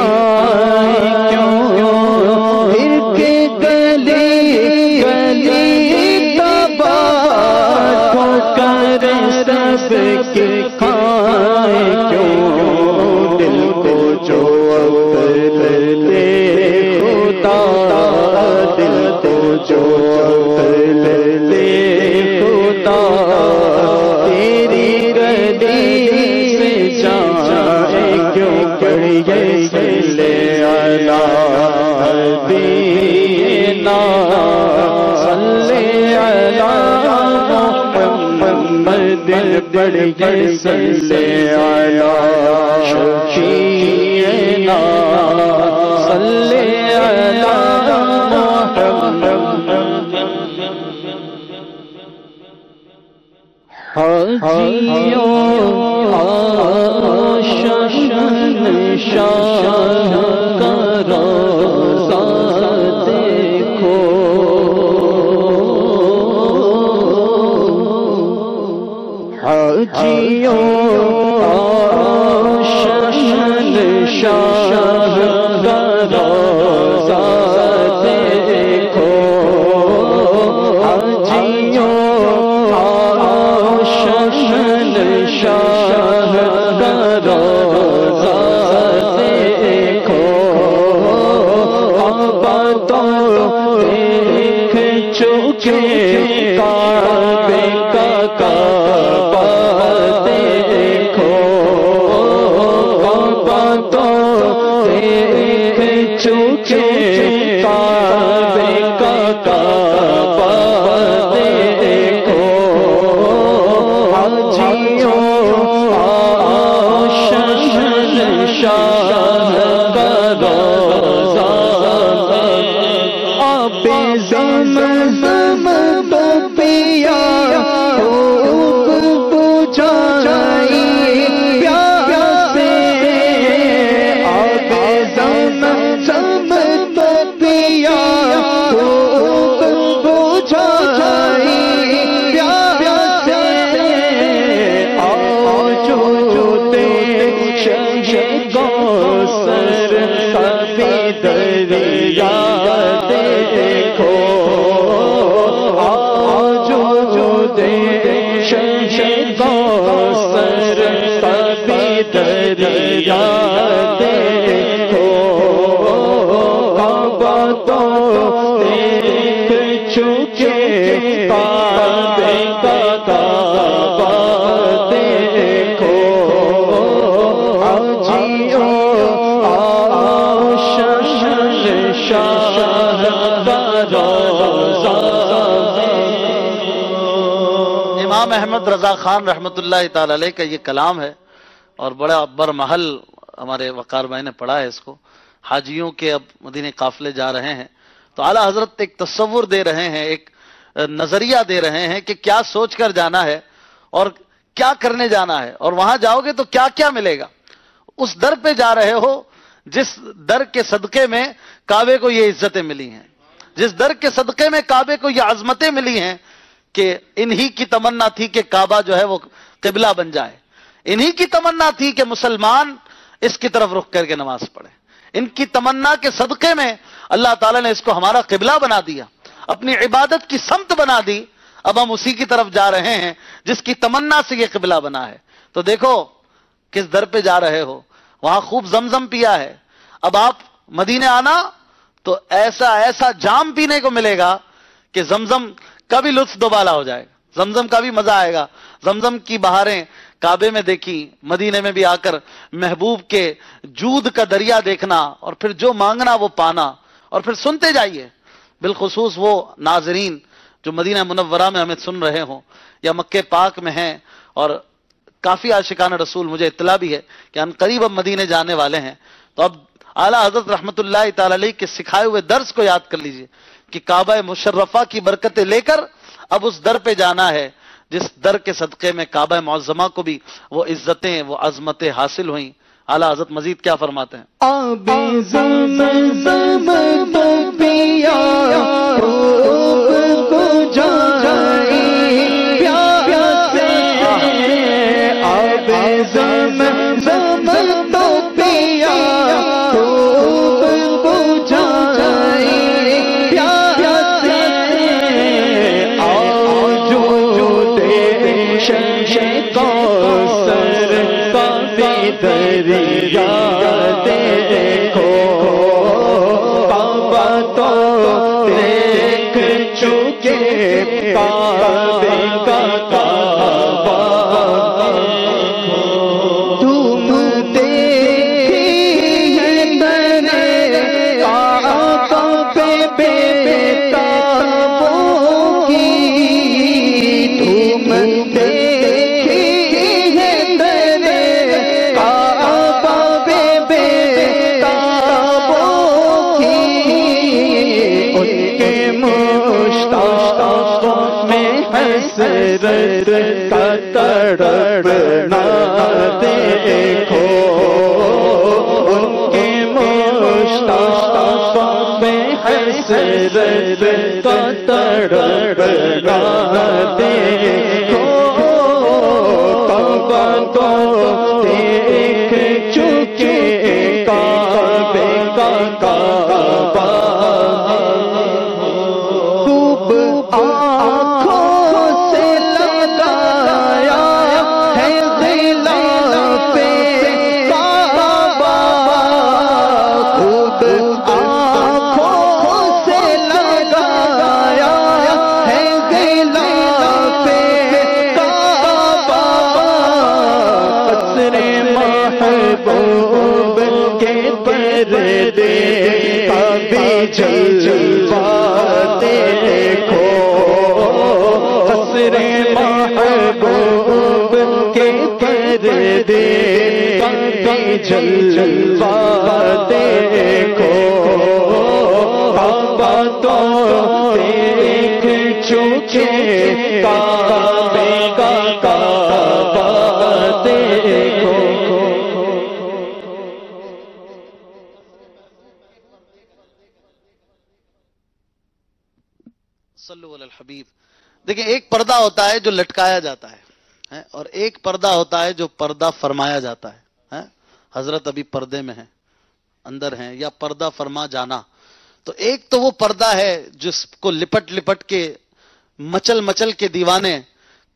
کھائے کیوں، پھر کے گلی گلی تباہ کو کر سب کے کھائے کیوں، دل کو جو عقل دے خدا، دل کو جو عقل دے خدا، تیری گلی سے جائے کیوں کریے صلی علی نبینا، صلی علی محمد بڑھے صلی علی شفیعنا، صلی علی محمد۔ حاجیوں شہنشاہ کا روضہ دیکھو، حاجیوں شہنشاہ کا روضہ دیکھو، حاجیوں شہنشاہ کا روضہ دیکھو، اب تو دیکھ چکے کعبے کا کعبہ دیکھو، اب تو دیکھ چکے کعبے کا کعبہ دیکھو، شہنشاہ کا روضہ، آب زمزم پیا خوب بجھائی پیاسے، آب زمزم پیا خوب بجھائی پیاسے، آؤ جو کوثر کبھی دریا دیکھو، آج جو کوثر کبھی دریا دیکھو، اب تو دیکھ چکے کعبے کا کعبہ دیکھو، امام احمد رضا خان رحمۃ اللہ تعالی علیہ کا یہ کلام ہے، اور بڑا برمحل ہمارے وقار بھائی نے پڑھا ہے اس کو۔ حاجیوں کے اب مدینے قافلے جا رہے ہیں تو اعلیٰ حضرت ایک تصور دے رہے ہیں، ایک نظریہ دے رہے ہیں کہ کیا سوچ کر جانا ہے اور کیا کرنے جانا ہے، اور وہاں جاؤ گے تو کیا کیا ملے گا۔ اس در پہ جا رہے ہو جس در کے صدقے میں کعبے کو یہ عزتیں ملی ہیں، جس در کے صدقے میں کعبے کو یہ عظمتیں ملی ہیں، کہ انہی کی تمنا تھی کہ کعبہ جو ہے وہ قبلہ بن جائے، انہی کی تمنا تھی کہ مسلمان اس کی طرف رخ کر کے نماز پڑھے، ان کی تمنا کے صدقے میں اللہ تعالیٰ نے اس کو ہمارا قبلہ بنا دیا، اپنی عبادت کی سمت بنا دی۔ اب ہم اسی کی طرف جا رہے ہیں جس کی تمنا سے یہ قبلہ بنا ہے۔ تو دیکھو کس در پہ جا رہے ہو، وہاں خوب زمزم پیا ہے، اب آپ مدینے آنا تو ایسا ایسا جام پینے کو ملے گا کہ زمزم کا بھی لطف دوبالا ہو جائے گا، زمزم کا بھی مزہ آئے گا۔ زمزم کی بہاریں کعبے میں دیکھی، مدینے میں بھی آ کر محبوب کے جود کا دریا دیکھنا، اور پھر جو مانگنا وہ پانا، اور پھر سنتے جائیے۔ بالخصوص وہ ناظرین جو مدینہ منورہ میں ہمیں سن رہے ہوں یا مکہ پاک میں ہیں، اور کافی عاشقان رسول مجھے اطلاع بھی ہے کہ ان قریب اب مدینے جانے والے ہیں، تو اب اعلیٰ حضرت رحمت اللہ تعالی علیہ کے سکھائے ہوئے درس کو یاد کر لیجئے کہ کعبہ مشرفہ کی برکتیں لے کر اب اس در پہ جانا ہے جس در کے صدقے میں کعبہ معظمہ کو بھی وہ عزتیں، وہ عظمتیں حاصل ہوئیں۔ اعلیٰ حضرت مزید کیا فرماتے ہیں؟ آب زمزم پیا خوب بجھائی پیاسے، آب زمزم پیا خوب حسرت کا تڑپنا دیکھو، ان کے مصطفیٰ میں حسرت کا تڑپنا دیکھو، کعبہ کو دیکھ چکے کعبے کا کعبہ، خوب آنکھوں سے لگایا ہے غلاف کعبہ، خوب آنکھوں سے لگایا ہے غلاف کعبہ، قصر محبوب کے پردے کا بھی جلوہ دیکھو، قصر محبوب کے پردے کا بھی جلوہ دیکھو، کعبہ تو دیکھ چکے کعبے کا کعبہ دیکھو۔ صلو علی الحبیب۔ دیکھیں، ایک پردہ ہوتا ہے جو لٹکایا جاتا ہے اور ایک پردہ ہوتا ہے جو پردہ فرمایا جاتا ہے۔ حضرت ابھی پردے میں ہیں، اندر ہیں، یا پردہ فرما جانا۔ تو ایک تو وہ پردہ ہے جس کو لپٹ لپٹ کے مچل مچل کے دیوانے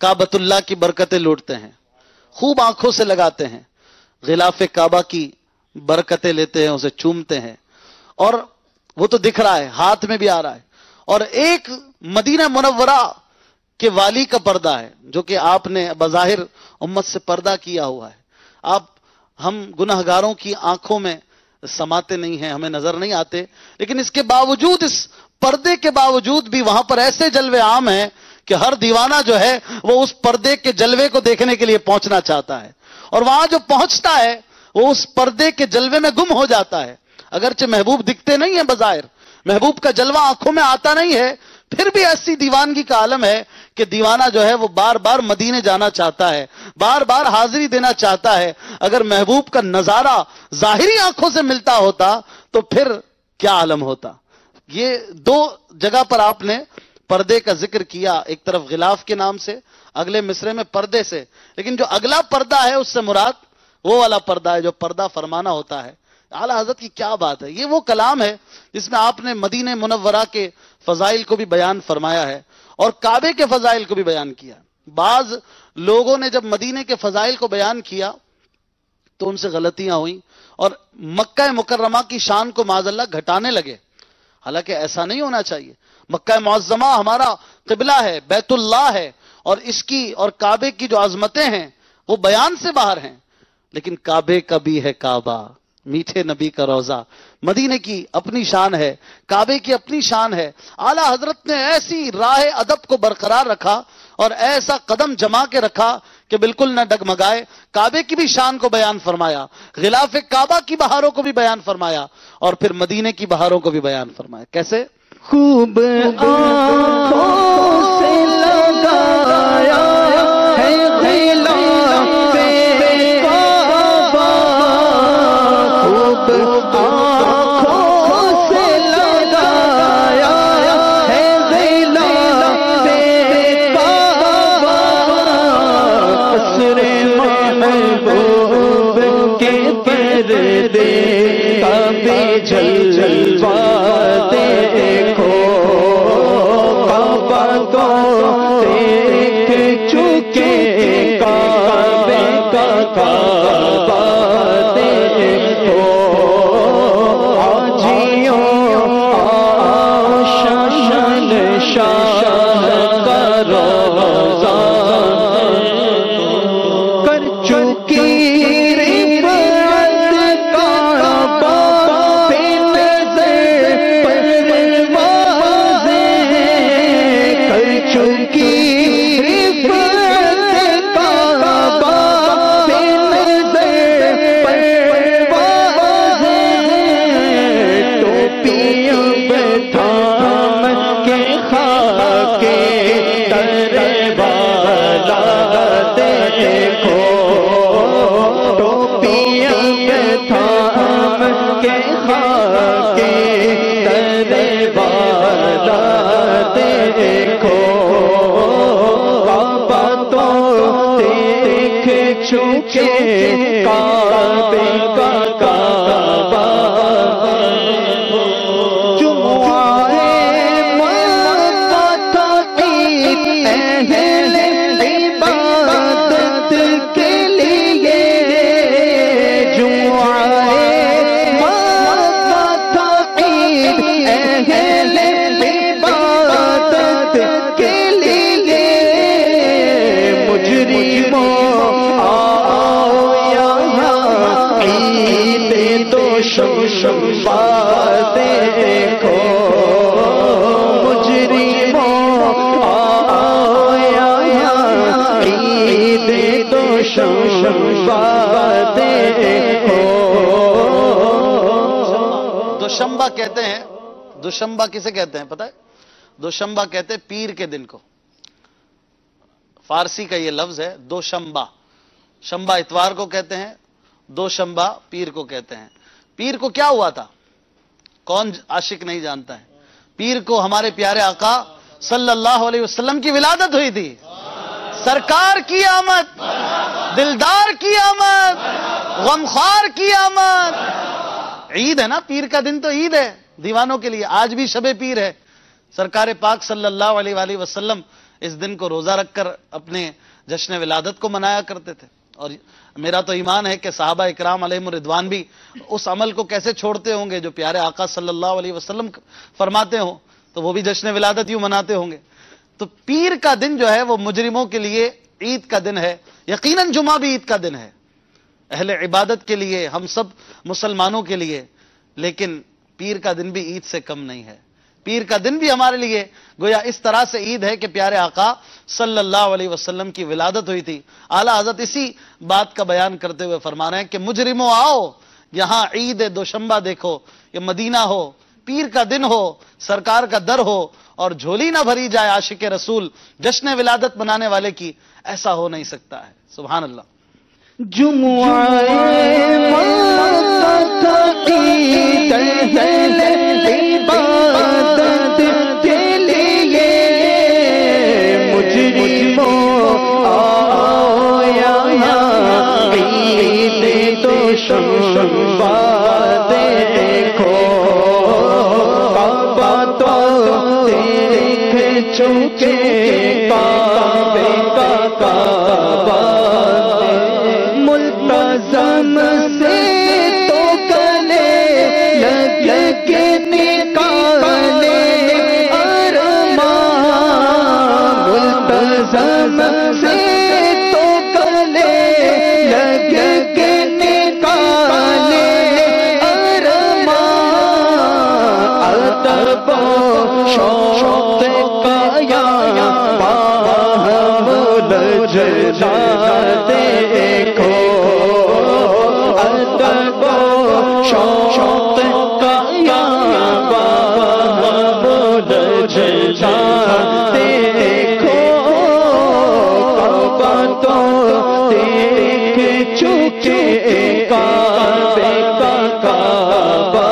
کعبۃ اللہ کی برکتیں لوٹتے ہیں، خوب آنکھوں سے لگاتے ہیں، غلاف کعبہ کی برکتیں لیتے ہیں، اسے چومتے ہیں، اور وہ تو دکھ رہا ہے، ہاتھ میں بھی آ رہا ہے۔ اور ایک مدینہ منورہ کے والی کا پردہ ہے جو کہ آپ نے بظاہر امت سے پردہ کیا ہوا ہے۔ ہم گناہگاروں کی آنکھوں میں سماتے نہیں ہیں، ہمیں نظر نہیں آتے، لیکن اس کے باوجود، اس پردے کے باوجود بھی وہاں پر ایسے جلوے عام ہیں کہ ہر دیوانہ جو ہے وہ اس پردے کے جلوے کو دیکھنے کے لیے پہنچنا چاہتا ہے، اور وہاں جو پہنچتا ہے وہ اس پردے کے جلوے میں گم ہو جاتا ہے۔ اگرچہ محبوب دکھتے نہیں ہیں بظاہر، محبوب کا جلوہ آنکھوں میں آتا نہیں ہے، پھر بھی ایسی دیوانگی کا عالم ہے کہ دیوانہ جو ہے وہ بار بار مدینے جانا چاہتا ہے، بار بار حاضری دینا چاہتا ہے۔ اگر محبوب کا نظارہ ظاہری آنکھوں سے ملتا ہوتا تو پھر کیا عالم ہوتا۔ یہ دو جگہ پر آپ نے پردے کا ذکر کیا، ایک طرف غلاف کے نام سے، اگلے مصرے میں پردے سے، لیکن جو اگلا پردہ ہے اس سے مراد وہ والا پردہ ہے جو پردہ فرمانا ہوتا ہے۔ اعلیٰ حضرت کی کیا بات ہے، یہ وہ کلام ہے جس میں آپ نے مدینہ منورہ کے فضائل کو بھی بیان فرمایا ہے اور کعبے کے فضائل کو بھی بیان کیا۔ بعض لوگوں نے جب مدینے کے فضائل کو بیان کیا تو ان سے غلطیاں ہوئیں اور مکہ مکرمہ کی شان کو معاذ اللہ گھٹانے لگے، حالانکہ ایسا نہیں ہونا چاہیے۔ مکہ معظمہ ہمارا قبلہ ہے، بیت اللہ ہے، اور اس کی اور کعبے کی جو عظمتیں ہیں وہ بیان سے باہر ہیں، لیکن کعبے کا بھی ہے کعبہ، میٹھے نبی کا روزہ، مدینے کی اپنی شان ہے، کعبے کی اپنی شان ہے۔ اعلیٰ حضرت نے ایسی راہ ادب کو برقرار رکھا اور ایسا قدم جما کے رکھا کہ بالکل نہ ڈگمگائے، کعبے کی بھی شان کو بیان فرمایا، غلاف کعبہ کی بہاروں کو بھی بیان فرمایا، اور پھر مدینے کی بہاروں کو بھی بیان فرمایا۔ کیسے؟ خوب آنکھوں سے لگایا ہے غلاف کعبہ، خوب آنکھوں سے لگایا ہے غلاف کعبہ، قصر محبوب کے پردے کا بھی جلوہ دیکھو، کعبہ کو دیکھ چکے کعبے کا کعبہ دیکھو، حاجیوں شان شاہ کا روزہ کر چکی رفعت کعبہ پہ نظر کے دربارہ دیکھو کعبہ تو دیکھ چکے کعبے کا کعبہ شمبا دیکھو مجرموں آیا عید تو شمبا دیکھو. دوشمبا کہتے ہیں، دوشمبا کسے کہتے ہیں پتہ ہے؟ دوشمبا کہتے ہیں پیر کے دن کو. فارسی کا یہ لفظ ہے دوشمبا. شمبا اتوار کو کہتے ہیں، دوشمبا پیر کو کہتے ہیں. پیر کو کیا ہوا تھا؟ کون عاشق نہیں جانتا ہے؟ پیر کو ہمارے پیارے آقا صلی اللہ علیہ وسلم کی ولادت ہوئی تھی. سرکار کی آمد، دلدار کی آمد، غمخوار کی آمد. عید ہے نا، پیر کا دن تو عید ہے دیوانوں کے لیے. آج بھی شب پیر ہے. سرکار پاک صلی اللہ علیہ وآلہ وسلم اس دن کو روزہ رکھ کر اپنے جشن ولادت کو منایا کرتے تھے. اور میرا تو ایمان ہے کہ صحابہ اکرام علیہم الرضوان بھی اس عمل کو کیسے چھوڑتے ہوں گے جو پیارے آقا صلی اللہ علیہ وسلم فرماتے ہوں، تو وہ بھی جشن ولادت یوں مناتے ہوں گے. تو پیر کا دن جو ہے وہ مجرموں کے لیے عید کا دن ہے. یقیناً جمعہ بھی عید کا دن ہے اہل عبادت کے لیے، ہم سب مسلمانوں کے لیے. لیکن پیر کا دن بھی عید سے کم نہیں ہے. پیر کا دن بھی ہمارے لیے گویا اس طرح سے عید ہے کہ پیارے آقا صلی اللہ علیہ وسلم کی ولادت ہوئی تھی. اعلیٰ حضرت اسی بات کا بیان کرتے ہوئے فرما رہے ہیں کہ مجرموں آؤ یہاں عید دوشمبا دیکھو. یہ مدینہ ہو، پیر کا دن ہو، سرکار کا در ہو اور جھولی نہ بھری جائے عاشق رسول جشن ولادت منانے والے کی، ایسا ہو نہیں سکتا ہے. سبحان اللہ. شمبا دیکھو کعبہ تو دیکھ چکے کعبے کا کعبہ ملتزم سے تو گلے لگ کے نکالے ارمان. ملتزم سے تو گلے لگ کے شوق کا یا باہم لجنا دیکھو ادب شوق کا یا باہم لجنا دیکھو کعبہ تو دیکھ چکے کعبے کا کعبہ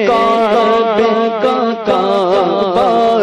کعبے کا کعبہ